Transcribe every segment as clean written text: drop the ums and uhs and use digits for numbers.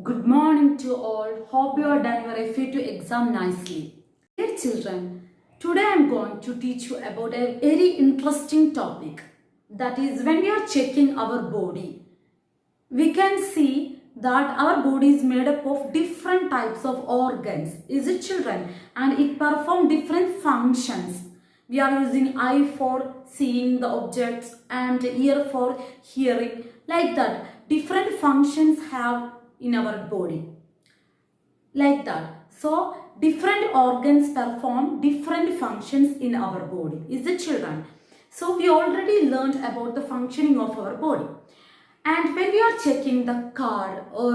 Good morning to all. Hope you are done your FA2 exam nicely. Dear children, today I am going to teach you about a very interesting topic. That is when we are checking our body. We can see that our body is made up of different types of organs. Is it children? And it performs different functions. We are using eye for seeing the objects and ear for hearing. Like that. Different functions have in our body. Like that. So, different organs perform different functions in our body. Is it children? So, we already learned about the functioning of our body. And when we are checking the car or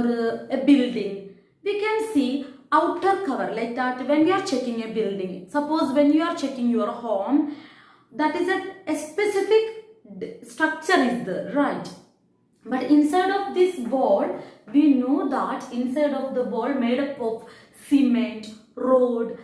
a building, we can see outer cover like that. When we are checking a building, suppose when you are checking your home, that is a specific structure is there, right? But inside of this wall, we know that inside of the wall made up of cement, road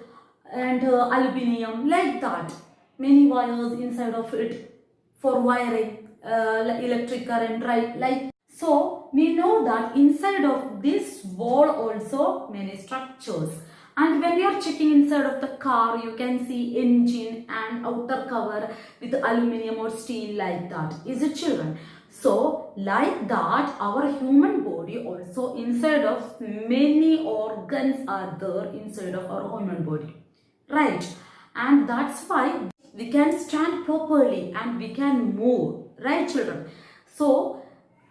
and aluminium, like that. Many wires inside of it for wiring electric current, right? Like so, we know that inside of this wall also many structures. And when we are checking inside of the car, you can see engine and outer cover with aluminium or steel, like that. Is it children? So, like that, our human body also inside of many organs are there inside of our human body, right? And that's why we can stand properly and we can move, right children? So,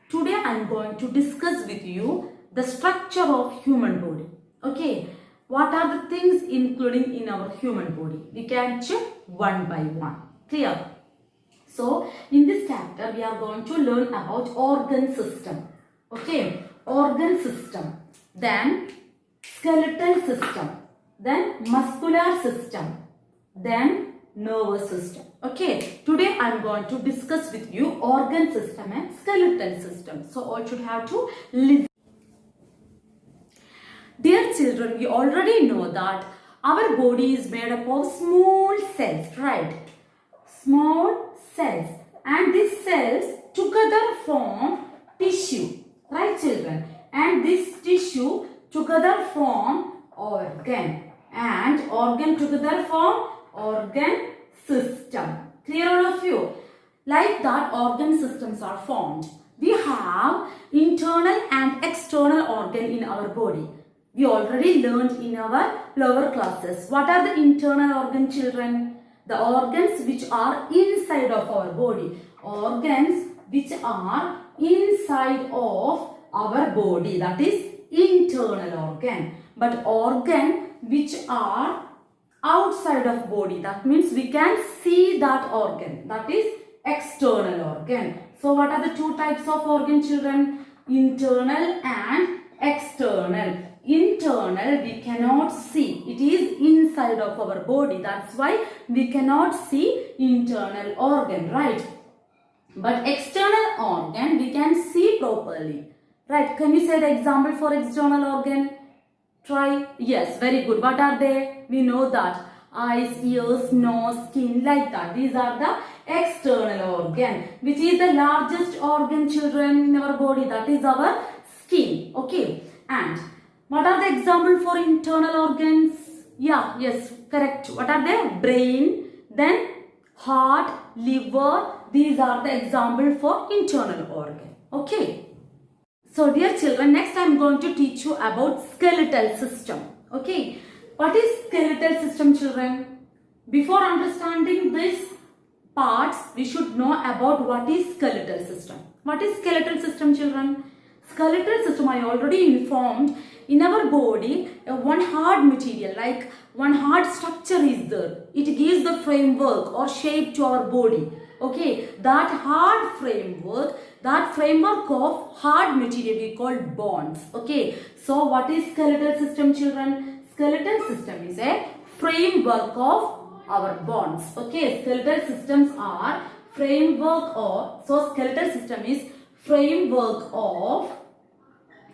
today I am going to discuss with you the structure of human body, okay? What are the things including in our human body? We can check one by one, clear? So, in this chapter, we are going to learn about organ system. Okay, organ system. Then, skeletal system. Then, muscular system. Then, nervous system. Okay, today I am going to discuss with you organ system and skeletal system. So, all should have to listen. Dear children, we already know that our body is made up of small cells, right? Small cells, and these cells together form tissue, right children? And this tissue together form organ, and organ together form organ system. Clear all of you? Like that, organ systems are formed. We have internal and external organ in our body. We already learned in our lower classes. What are the internal organ, children? The organs which are inside of our body. Organs which are inside of our body. That is internal organ. But organ which are outside of body. That means we can see that organ. That is external organ. So what are the two types of organ, children? Internal and external. Internal we cannot see. It is inside of our body. That's why we cannot see internal organ, right? But external organ we can see properly. Right? Can you say the example for external organ? Try. Yes, very good. What are they? We know that. Eyes, ears, nose, skin, like that. These are the external organ. Which is the largest organ, children, in our body? That is our skin. Okay. And what are the examples for internal organs? Yeah, yes, correct. What are they? Brain, then heart, liver. These are the examples for internal organ. Okay. So, dear children, next I am going to teach you about skeletal system. Okay. What is skeletal system, children? Before understanding these parts, we should know about what is skeletal system. What is skeletal system, children? Skeletal system I already informed. In our body, one hard material, like one hard structure is there. It gives the framework or shape to our body. Okay, that hard framework, that framework of hard material we call bones. Okay, so what is skeletal system, children? Skeletal system is a framework of our bones. Okay, skeletal systems are framework of, so skeletal system is framework of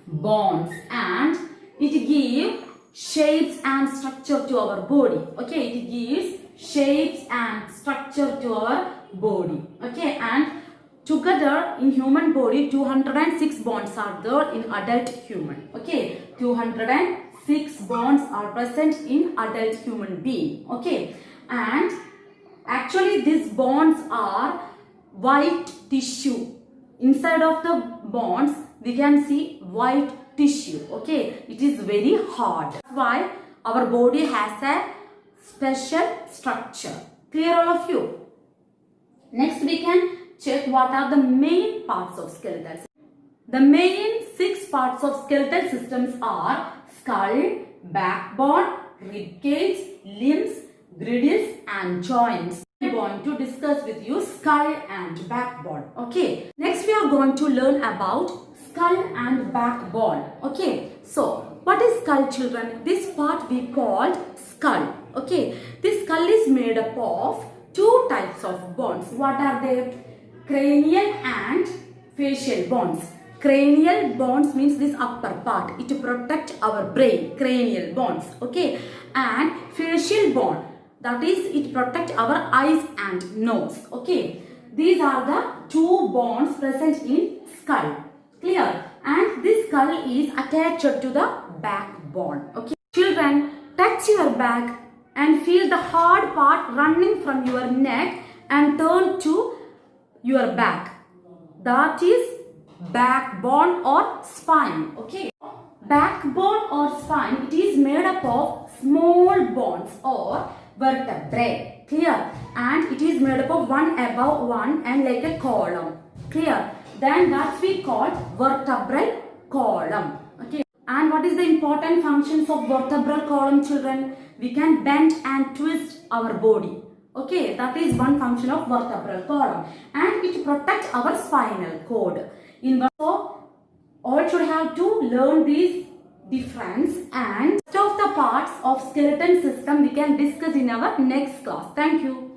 bones and it gives shapes and structure to our body. Okay, it gives shapes and structure to our body. Okay, and together in human body 206 bonds are there in adult human. Okay, 206 bonds are present in adult human being. Okay, and actually these bonds are white tissue. Inside of the bonds we can see white tissue. Okay, it is very hard. That's why our body has a special structure. Clear all of you? Next we can check what are the main parts of skeletal system. The main 6 parts of skeletal systems are skull, backbone, rib cage, limbs, girdles and joints. We are going to discuss with you skull and backbone. Okay. Next we are going to learn about skull and backbone. Okay. So what is skull, children? This part we called skull. Okay. This skull is made up of 2 types of bones. What are they? Cranial and facial bones. Cranial bones means this upper part. It protects our brain. Cranial bones. Okay. And facial bone. That is, it protects our eyes and nose. Okay. These are the 2 bones present in skull. Clear? And this skull is attached to the backbone. Okay. Children, touch your back and feel the hard part running from your neck and turn to your back. That is backbone or spine. Okay. Backbone or spine, it is made up of small bones or vertebrae. Clear? And it is made up of one above one and like a column. Clear? Then that's we call vertebral column. Okay. And what is the important functions of vertebral column, children? We can bend and twist our body. Okay, that is one function of vertebral column, and it protects our spinal cord. So all should have to learn these difference, and rest of the parts of skeleton system we can discuss in our next class. Thank you.